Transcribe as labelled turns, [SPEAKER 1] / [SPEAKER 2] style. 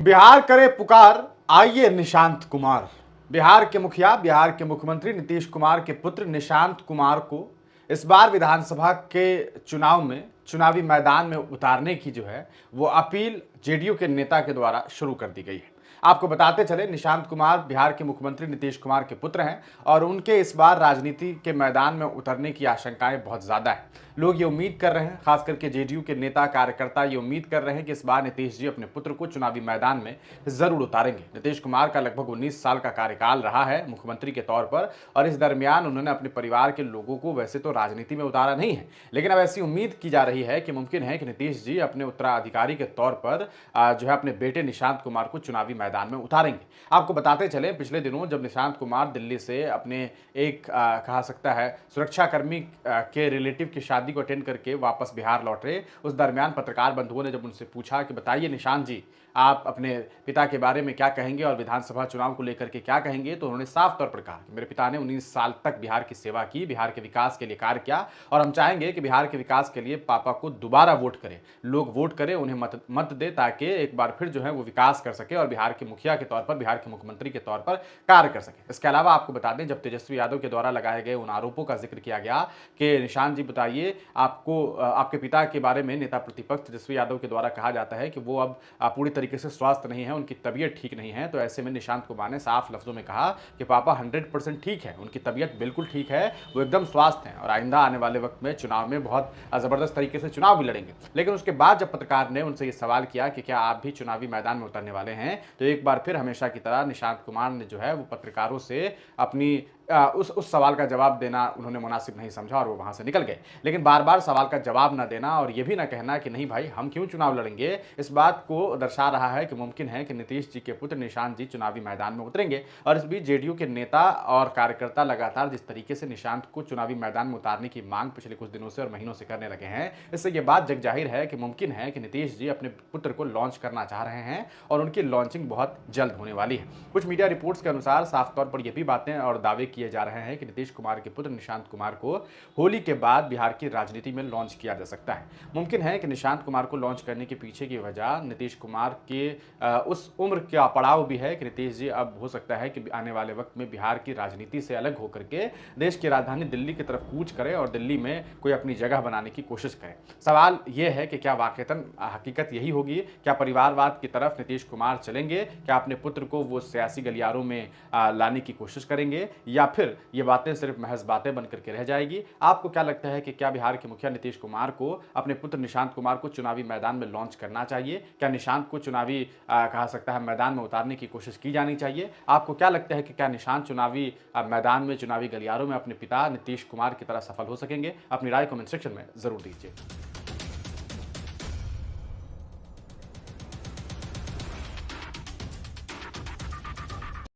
[SPEAKER 1] बिहार करे पुकार, आइए निशांत कुमार। बिहार के मुखिया, बिहार के मुख्यमंत्री नीतीश कुमार के पुत्र निशांत कुमार को इस बार विधानसभा के चुनाव में चुनावी मैदान में उतारने की जो है वो अपील जेडीयू के नेता के द्वारा शुरू कर दी गई है। आपको बताते चले, निशांत कुमार बिहार के मुख्यमंत्री नीतीश कुमार के पुत्र हैं और उनके इस बार राजनीति के मैदान में उतरने की आशंकाएं बहुत ज्यादा है। लोग ये उम्मीद कर रहे हैं, खास करके जेडीयू के नेता कार्यकर्ता ये उम्मीद कर रहे हैं कि इस बार नीतीश जी अपने पुत्र को चुनावी मैदान में जरूर उतारेंगे। नीतीश कुमार का लगभग 19 साल का कार्यकाल रहा है मुख्यमंत्री के तौर पर और इस दरमियान उन्होंने अपने परिवार के लोगों को वैसे तो राजनीति में उतारा नहीं है, लेकिन अब ऐसी उम्मीद की जा रही है कि मुमकिन है कि नीतीश जी अपने उत्तराधिकारी के तौर पर जो है अपने बेटे निशांत कुमार को चुनावी मैदान में उतारेंगे। आपको बताते चले, पिछले दिनों जब निशांत कुमार दिल्ली से अपने एक कहा सकता है सुरक्षाकर्मी के रिलेटिव की शादी को अटेंड करके वापस बिहार लौट रहे, उस दरमियान पत्रकार बंधुओं ने जब उनसे पूछा कि बताइए निशांत जी, आप अपने पिता के बारे में क्या कहेंगे और विधानसभा चुनाव को लेकर के क्या कहेंगे, तो उन्होंने साफ तौर पर कहा कि मेरे पिता ने 19 साल तक बिहार की सेवा की, बिहार के विकास के लिए कार्य किया और हम चाहेंगे कि बिहार के विकास के लिए पापा को दोबारा वोट करें, लोग वोट करें, उन्हें मत दे ताकि एक बार फिर जो है वो विकास कर सके और बिहार के मुखिया के तौर पर, बिहार के मुख्यमंत्री के तौर पर कार्य कर सके। इसके अलावा आपको बता दें, जब तेजस्वी यादव के द्वारा लगाए गए उन आरोपों का जिक्र किया गया कि निशांत जी बताइए, आपको आपके पिता के बारे में नेता प्रतिपक्ष तेजस्वी यादव के द्वारा कहा जाता है कि वो अब पूरी तरीके से स्वस्थ नहीं है, उनकी तबीयत ठीक नहीं है, तो ऐसे में निशांत कुमार ने साफ लफ्जों में कहा कि पापा 100% ठीक है, उनकी तबीयत बिल्कुल ठीक है, वो एकदम स्वस्थ हैं और आइंदा आने वाले वक्त में चुनाव में बहुत जबरदस्त तरीके से चुनाव भी लड़ेंगे। लेकिन उसके बाद जब पत्रकार ने उनसे ये सवाल किया कि क्या आप भी चुनावी मैदान में उतरने वाले हैं, तो एक बार फिर हमेशा की तरह निशांत कुमार ने जो है वो पत्रकारों से अपनी उस सवाल का जवाब देना उन्होंने मुनासिब नहीं समझा और वो वहां से निकल गए। लेकिन बार बार सवाल का जवाब ना देना और ये भी ना कहना कि नहीं भाई हम क्यों चुनाव लड़ेंगे, इस बात को दर्शा रहा है कि मुमकिन है कि नीतीश जी के पुत्र निशांत जी चुनावी मैदान में उतरेंगे। और इस बीच जेडीयू के नेता और कार्यकर्ता लगातार जिस तरीके से निशांत को चुनावी मैदान में उतारने की मांग पिछले कुछ दिनों से और महीनों से करने लगे हैं, इससे यह बात जग जाहिर है कि मुमकिन है कि नीतीश जी अपने पुत्र को लॉन्च करना चाह रहे हैं और उनकी लॉन्चिंग बहुत जल्द होने वाली है। कुछ मीडिया रिपोर्ट्स के अनुसार साफ तौर पर यह भी बातें और दावे किए जा रहे हैं कि नीतीश कुमार के पुत्र निशांत कुमार को होली के बाद बिहार की राजनीति में लॉन्च किया जा सकता है। मुमकिन है कि निशांत कुमार को लॉन्च करने के पीछे की वजह नीतीश कुमार के उस उम्र का पड़ाव भी है कि नीतीश जी अब हो सकता है कि आने वाले वक्त में बिहार की राजनीति से अलग होकर के देश की राजधानी दिल्ली की तरफ कूच करें और दिल्ली में कोई अपनी जगह बनाने की कोशिश करें। सवाल यह है कि क्या वाकईतन हकीकत यही होगी, क्या परिवारवाद की तरफ नीतीश कुमार चलेंगे, क्या अपने पुत्र को वो सियासी गलियारों में लाने की कोशिश करेंगे या फिर ये बातें सिर्फ महज बातें बनकर के रह जाएगी। आपको क्या लगता है कि क्या बिहार के मुखिया नीतीश कुमार को अपने पुत्र निशांत कुमार को चुनावी मैदान में लॉन्च करना चाहिए? क्या निशांत को चुनावी कहा सकता है मैदान में उतारने की कोशिश की जानी चाहिए? आपको क्या लगता है कि क्या निशांत चुनावी मैदान में, चुनावी गलियारों में अपने पिता नीतीश कुमार की तरह सफल हो सकेंगे? अपनी राय कमेंट सेक्शन में जरूर दीजिए।